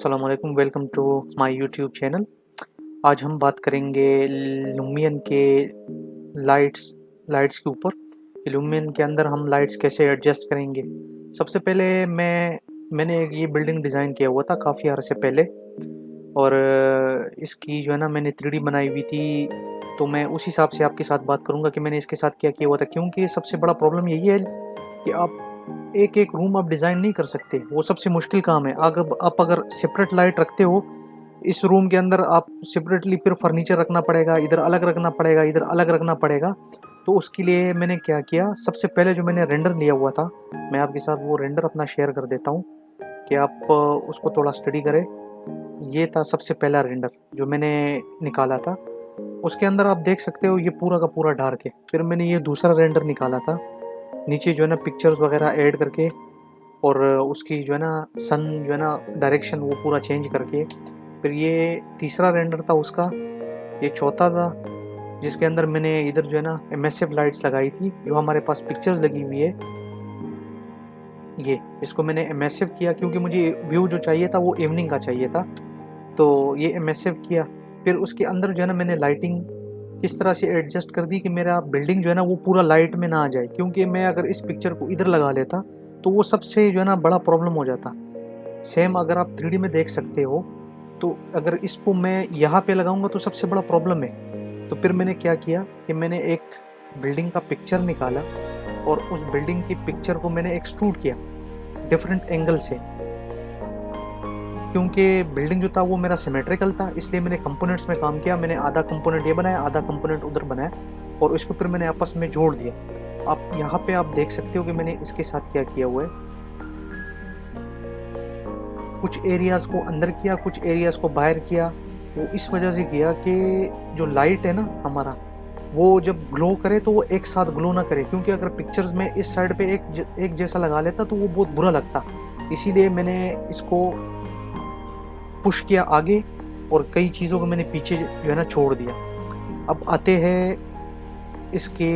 अस्सलामुअलैकुम, welcome to my YouTube channel. आज हम बात करेंगे लुमियन के लाइट्स के ऊपर कि लुमियन के अंदर हम लाइट्स कैसे एडजस्ट करेंगे। सबसे पहले मैंने ये बिल्डिंग डिज़ाइन किया हुआ था काफ़ी अरसे पहले, और इसकी जो है ना मैंने 3D बनाई हुई थी। तो मैं उस हिसाब से आपके साथ बात करूँगा कि मैंने इसके साथ क्या किया हुआ था, क्योंकि सबसे बड़ा प्रॉब्लम यही है कि आप एक रूम आप डिज़ाइन नहीं कर सकते। वो सबसे मुश्किल काम है। आप अगर सेपरेट लाइट रखते हो इस रूम के अंदर, आप सेपरेटली फिर फर्नीचर रखना पड़ेगा, इधर अलग रखना पड़ेगा, इधर अलग रखना पड़ेगा। तो उसके लिए मैंने क्या किया, सबसे पहले जो मैंने रेंडर लिया हुआ था, मैं आपके साथ वो रेंडर अपना शेयर कर देता हूँ कि आप उसको थोड़ा स्टडी करें। ये था सबसे पहला रेंडर जो मैंने निकाला था। उसके अंदर आप देख सकते हो ये पूरा का पूरा डार्क है। फिर मैंने ये दूसरा रेंडर निकाला था, नीचे जो है ना पिक्चर्स वगैरह ऐड करके, और उसकी जो है ना सन जो है ना डायरेक्शन वो पूरा चेंज करके। फिर ये तीसरा रेंडर था उसका। ये चौथा था जिसके अंदर मैंने इधर जो है ना एमएसएफ लाइट्स लगाई थी, जो हमारे पास पिक्चर्स लगी हुई है। ये इसको मैंने एमएसएफ किया क्योंकि मुझे व्यू जो चाहिए था वो इवनिंग का चाहिए था, तो ये एमएसएफ किया। फिर उसके अंदर जो है ना मैंने लाइटिंग किस तरह से एडजस्ट कर दी कि मेरा बिल्डिंग जो है ना वो पूरा लाइट में ना आ जाए, क्योंकि मैं अगर इस पिक्चर को इधर लगा लेता तो वो सबसे जो है ना बड़ा प्रॉब्लम हो जाता। सेम अगर आप 3D में देख सकते हो, तो अगर इसको मैं यहाँ पे लगाऊंगा तो सबसे बड़ा प्रॉब्लम है। तो फिर मैंने क्या किया कि मैंने एक बिल्डिंग का पिक्चर निकाला और उस बिल्डिंग की पिक्चर को मैंने एक्सट्रूड किया डिफरेंट एंगल से, क्योंकि बिल्डिंग जो था वो मेरा सिमेट्रिकल था। इसलिए मैंने कंपोनेंट्स में काम किया। मैंने आधा कंपोनेंट ये बनाया, आधा कंपोनेंट उधर बनाया, और इसको फिर मैंने आपस में जोड़ दिया। आप यहाँ पे आप देख सकते हो कि मैंने इसके साथ क्या किया हुआ है। कुछ एरियाज़ को अंदर किया, कुछ एरियाज़ को बाहर किया। वो इस वजह से किया कि जो लाइट है ना हमारा, वो जब ग्लो करे तो वो एक साथ ग्लो ना करे, क्योंकि अगर पिक्चर्स में इस साइड पे एक जैसा लगा लेता तो वो बहुत बुरा लगता। इसीलिए मैंने इसको पुश किया आगे, और कई चीज़ों को मैंने पीछे जो है ना छोड़ दिया। अब आते हैं इसके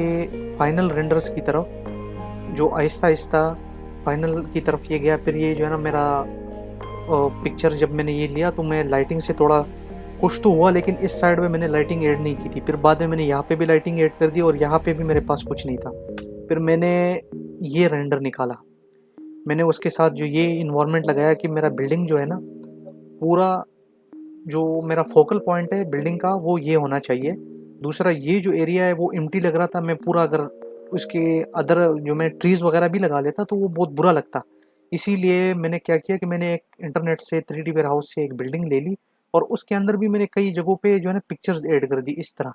फाइनल रेंडर्स की तरफ, जो आहिस्ता आहिस्ता फाइनल की तरफ ये गया। फिर ये जो है ना मेरा पिक्चर जब मैंने ये लिया तो मैं लाइटिंग से थोड़ा खुश तो हुआ, लेकिन इस साइड में मैंने लाइटिंग ऐड नहीं की थी। फिर बाद में मैंने यहाँ पे भी लाइटिंग ऐड कर दी, और यहाँ पे भी मेरे पास कुछ नहीं था। फिर मैंने ये रेंडर निकाला, मैंने उसके साथ जो ये इन्वायरमेंट लगाया कि मेरा बिल्डिंग जो है ना पूरा, जो मेरा फोकल पॉइंट है बिल्डिंग का वो ये होना चाहिए। दूसरा ये जो एरिया है वो एम्प्टी लग रहा था। मैं पूरा अगर उसके अदर जो मैं ट्रीज़ वगैरह भी लगा लेता तो वो बहुत बुरा लगता। इसीलिए मैंने क्या किया कि मैंने एक इंटरनेट से 3D वेयर हाउस से एक बिल्डिंग ले ली, और उसके अंदर भी मैंने कई जगहों पे जो है ना पिक्चर्स ऐड कर दी इस तरह।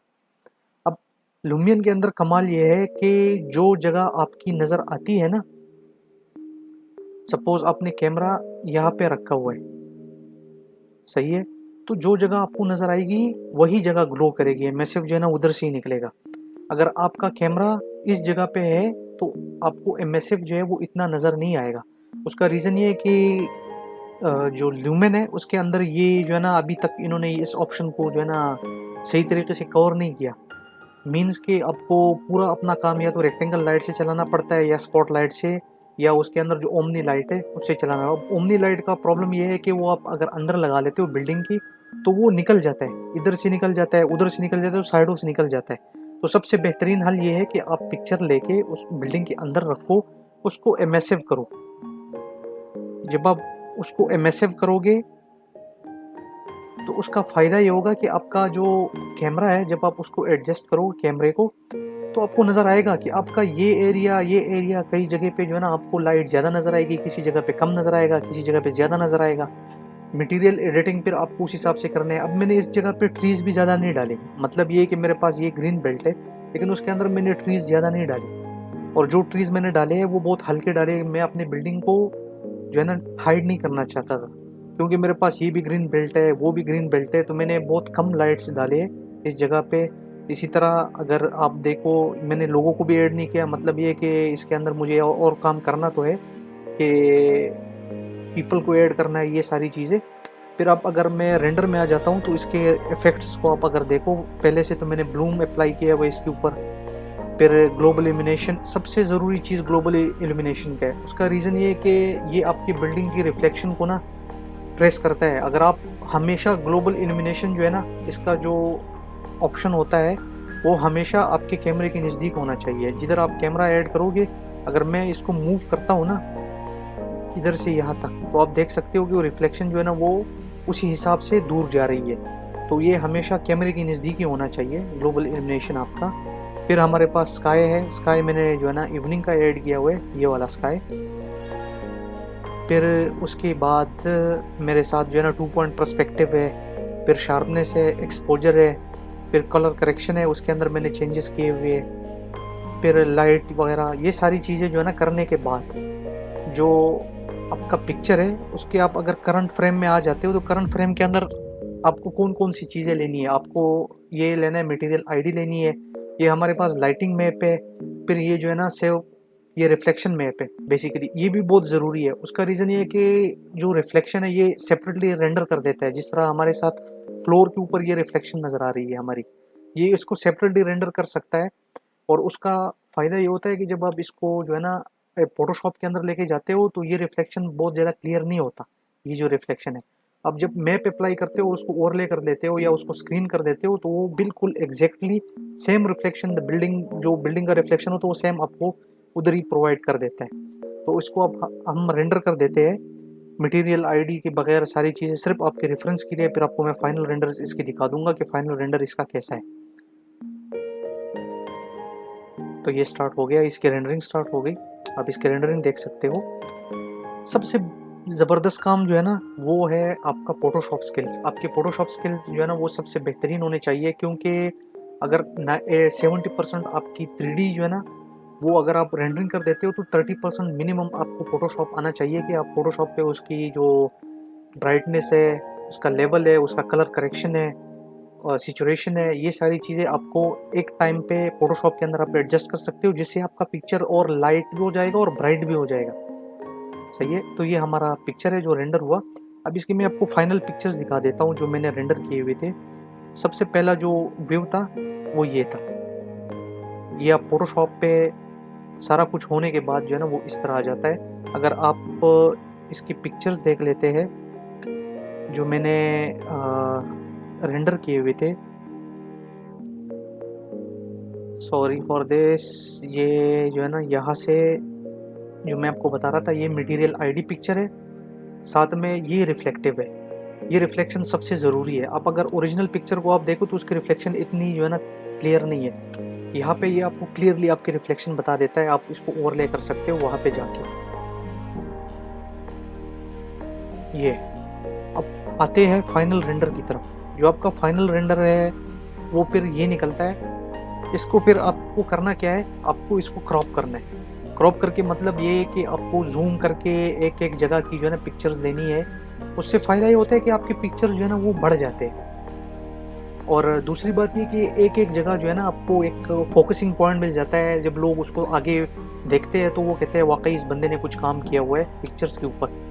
अब लुमियन के अंदर कमाल ये है कि जो जगह आपकी नज़र आती है ना, सपोज आपने कैमरा यहाँ पे रखा हुआ है, सही है, तो जो जगह आपको नज़र आएगी वही जगह ग्लो करेगी। एमएसएफ जो है ना उधर से ही निकलेगा। अगर आपका कैमरा इस जगह पे है तो आपको एमएसएफ जो है वो इतना नज़र नहीं आएगा। उसका रीज़न ये है कि जो ल्यूमेन है उसके अंदर ये जो है ना अभी तक इन्होंने इस ऑप्शन को जो है ना सही तरीके से कवर नहीं किया। मीन्स कि आपको पूरा अपना काम या तो रेक्टेंगल लाइट से चलाना पड़ता है, या स्पॉट लाइट से, या उसके अंदर जो ओमनी लाइट है उससे चलाना। अब ओमनी लाइट का प्रॉब्लम ये है कि वो आप अगर अंदर लगा लेते हो बिल्डिंग की तो वो निकल जाता है, इधर से निकल जाता है, उधर से निकल जाता है, साइडों से निकल जाता है। तो सबसे बेहतरीन हल ये है कि आप पिक्चर लेके उस बिल्डिंग के अंदर रखो, उसको एमएसएफ करो। जब आप उसको एमएसएफ करोगे तो उसका फ़ायदा ये होगा कि आपका जो कैमरा है, जब आप उसको एडजस्ट करोगे कैमरे को, तो आपको नज़र आएगा कि आपका ये एरिया कई जगह पे जो है ना आपको लाइट ज़्यादा नज़र आएगी, किसी जगह पे कम नज़र आएगा, किसी जगह पे ज़्यादा नज़र आएगा। मटेरियल एडिटिंग फिर आपको उस हिसाब से करना है। अब मैंने इस जगह पे ट्रीज़ भी ज़्यादा नहीं डाले, मतलब ये कि मेरे पास ये ग्रीन बेल्ट है लेकिन उसके अंदर मैंने ट्रीज़ ज़्यादा नहीं डाले, और जो ट्रीज़ मैंने डाले हैं वो बहुत हल्के डाले। मैं अपनी बिल्डिंग को जो है ना हाइड नहीं करना चाहता था, क्योंकि मेरे पास ये भी ग्रीन बेल्ट है, वो भी ग्रीन बेल्ट है, तो मैंने बहुत कम लाइट्स डाले इस जगह पे। इसी तरह अगर आप देखो मैंने लोगों को भी ऐड नहीं किया, मतलब ये कि इसके अंदर मुझे और काम करना तो है कि पीपल को ऐड करना है, ये सारी चीज़ें। फिर अब अगर मैं रेंडर में आ जाता हूँ तो इसके इफ़ेक्ट्स को आप अगर देखो, पहले से तो मैंने ब्लूम अप्लाई किया हुआ इसके ऊपर। फिर ग्लोबल इल्यूमिनेशन, सबसे ज़रूरी चीज़ ग्लोबल इल्यूमिनेशन का है। उसका रीज़न ये है कि ये आपकी बिल्डिंग की रिफ्लेक्शन को ना ट्रेस करता है। अगर आप हमेशा ग्लोबल इल्यूमिनेशन जो है ना, इसका जो ऑप्शन होता है वो हमेशा आपके कैमरे के नज़दीक होना चाहिए। जिधर आप कैमरा ऐड करोगे, अगर मैं इसको मूव करता हूँ ना इधर से यहाँ तक, तो आप देख सकते हो कि वो रिफ्लेक्शन जो है ना वो उसी हिसाब से दूर जा रही है। तो ये हमेशा कैमरे के नज़दीक ही होना चाहिए ग्लोबल इल्यूमिनेशन आपका। फिर हमारे पास स्काई है। स्काई मैंने जो है ना इवनिंग का ऐड किया हुआ है, ये वाला स्काई। फिर उसके बाद मेरे साथ जो है ना 2 पॉइंट पर्सपेक्टिव है, फिर शार्पनेस है, एक्सपोजर है, फिर कलर करेक्शन है, उसके अंदर मैंने चेंजेस किए हुए हैं, फिर लाइट वगैरह। ये सारी चीज़ें जो है ना करने के बाद जो आपका पिक्चर है उसके आप अगर करंट फ्रेम में आ जाते हो, तो करंट फ्रेम के अंदर आपको कौन कौन सी चीज़ें लेनी है। आपको ये लेना है, मटेरियल आईडी लेनी है, ये हमारे पास लाइटिंग मैप है, फिर ये जो है ना सेव, ये रिफ्लेक्शन मैप है। बेसिकली ये भी बहुत ज़रूरी है। उसका रीज़न ये है कि जो रिफ्लेक्शन है ये सेपरेटली रेंडर कर देता है। जिस तरह हमारे साथ फ्लोर के ऊपर ये रिफ्लेक्शन नज़र आ रही है हमारी, ये इसको सेपरेटली रेंडर कर सकता है। और उसका फ़ायदा ये होता है कि जब आप इसको जो है ना फोटोशॉप के अंदर लेके जाते हो, तो ये रिफ्लेक्शन बहुत ज़्यादा क्लियर नहीं होता। ये जो रिफ्लेक्शन है, अब जब मैप अप्लाई करते हो, उसको ओवरले कर देते हो या उसको स्क्रीन कर देते हो, तो वो बिल्कुल exactly same reflection, the building, जो बिल्डिंग का रिफ्लेक्शन हो तो वो सेम आपको उधर ही प्रोवाइड कर देता है। तो इसको अब हम रेंडर कर देते हैं मटेरियल आईडी के बगैर सारी चीज़ें, सिर्फ आपके रेफरेंस के लिए। फिर आपको मैं फाइनल रेंडर इसके दिखा दूंगा कि फाइनल रेंडर इसका कैसा है। तो ये स्टार्ट हो गया, इसकी रेंडरिंग स्टार्ट हो गई। आप इसकी रेंडरिंग देख सकते हो। सबसे ज़बरदस्त काम जो है ना वो है आपका फोटोशॉप स्किल्स। आपके फोटोशॉप स्किल्स जो है ना वो सबसे बेहतरीन होने चाहिए, क्योंकि अगर 70% आपकी 3D जो है ना वो अगर आप रेंडरिंग कर देते हो, तो 30% मिनिमम आपको फोटोशॉप आना चाहिए कि आप फोटोशॉप पे उसकी जो ब्राइटनेस है, उसका लेवल है, उसका कलर करेक्शन है, सिचुएशन है, ये सारी चीज़ें आपको एक टाइम पे फोटोशॉप के अंदर आप एडजस्ट कर सकते हो, जिससे आपका पिक्चर और लाइट भी हो जाएगा और ब्राइट भी हो जाएगा। सही है। तो ये हमारा पिक्चर है जो रेंडर हुआ। अब इसकी मैं आपको फाइनल पिक्चर्स दिखा देता हूँ जो मैंने रेंडर किए हुए थे। सबसे पहला जो व्यू था वो ये था। ये आप फोटोशॉप पे सारा कुछ होने के बाद जो है ना वो इस तरह आ जाता है। अगर आप इसकी पिक्चर्स देख लेते हैं जो मैंने रेंडर किए हुए थे, सॉरी फॉर दिस, ये जो है ना यहाँ से जो मैं आपको बता रहा था, ये मटेरियल आईडी पिक्चर है, साथ में ये रिफ्लेक्टिव है। ये रिफ्लेक्शन सबसे ज़रूरी है। आप अगर ओरिजिनल पिक्चर को आप देखो तो उसकी रिफ्लेक्शन इतनी जो है ना क्लियर नहीं है। यहाँ पे ये आपको क्लियरली आपके रिफ्लेक्शन बता देता है। आप इसको ओवरले कर सकते हो वहाँ पे जाके। ये अब आते हैं फाइनल रेंडर की तरफ। जो आपका फाइनल रेंडर है वो फिर ये निकलता है। इसको फिर आपको करना क्या है, आपको इसको क्रॉप करना है। क्रॉप करके मतलब ये है कि आपको जूम करके एक एक जगह की जो है ना पिक्चर्स लेनी है। उससे फ़ायदा ये होता है कि आपके पिक्चर जो है ना वो बढ़ जाते हैं। और दूसरी बात ये कि एक एक जगह जो है ना आपको एक फोकसिंग पॉइंट मिल जाता है। जब लोग उसको आगे देखते हैं तो वो कहते हैं वाकई इस बंदे ने कुछ काम किया हुआ है पिक्चर्स के ऊपर।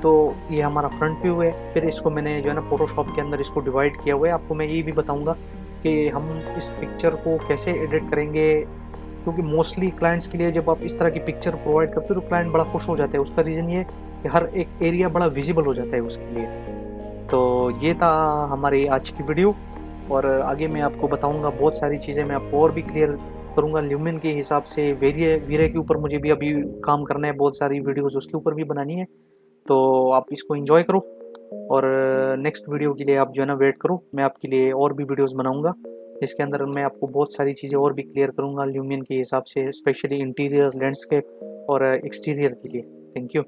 तो ये हमारा फ्रंट व्यू है। फिर इसको मैंने जो है ना फोटोशॉप के अंदर इसको डिवाइड किया हुआ है। आपको मैं ये भी बताऊंगा कि हम इस पिक्चर को कैसे एडिट करेंगे, क्योंकि मोस्टली क्लाइंट्स के लिए जब आप इस तरह की पिक्चर प्रोवाइड करते हो तो क्लाइंट बड़ा खुश हो जाते हैं। उसका रीज़न ये कि हर एक एरिया बड़ा विजिबल हो जाता है उसके लिए। तो ये था हमारी आज की वीडियो, और आगे मैं आपको बताऊंगा बहुत सारी चीज़ें, मैं आपको और भी क्लियर करूंगा ल्यूमिन के हिसाब से। वीरे के ऊपर मुझे भी अभी काम करना है, बहुत सारी वीडियोज़ उसके ऊपर भी बनानी है। तो आप इसको एंजॉय करो, और नेक्स्ट वीडियो के लिए आप जो है ना वेट करो। मैं आपके लिए और भी वीडियोस बनाऊंगा, इसके अंदर मैं आपको बहुत सारी चीज़ें और भी क्लियर करूंगा ल्यूमिन के हिसाब से, स्पेशली इंटीरियर, लैंडस्केप और एक्सटीरियर के लिए। Thank you.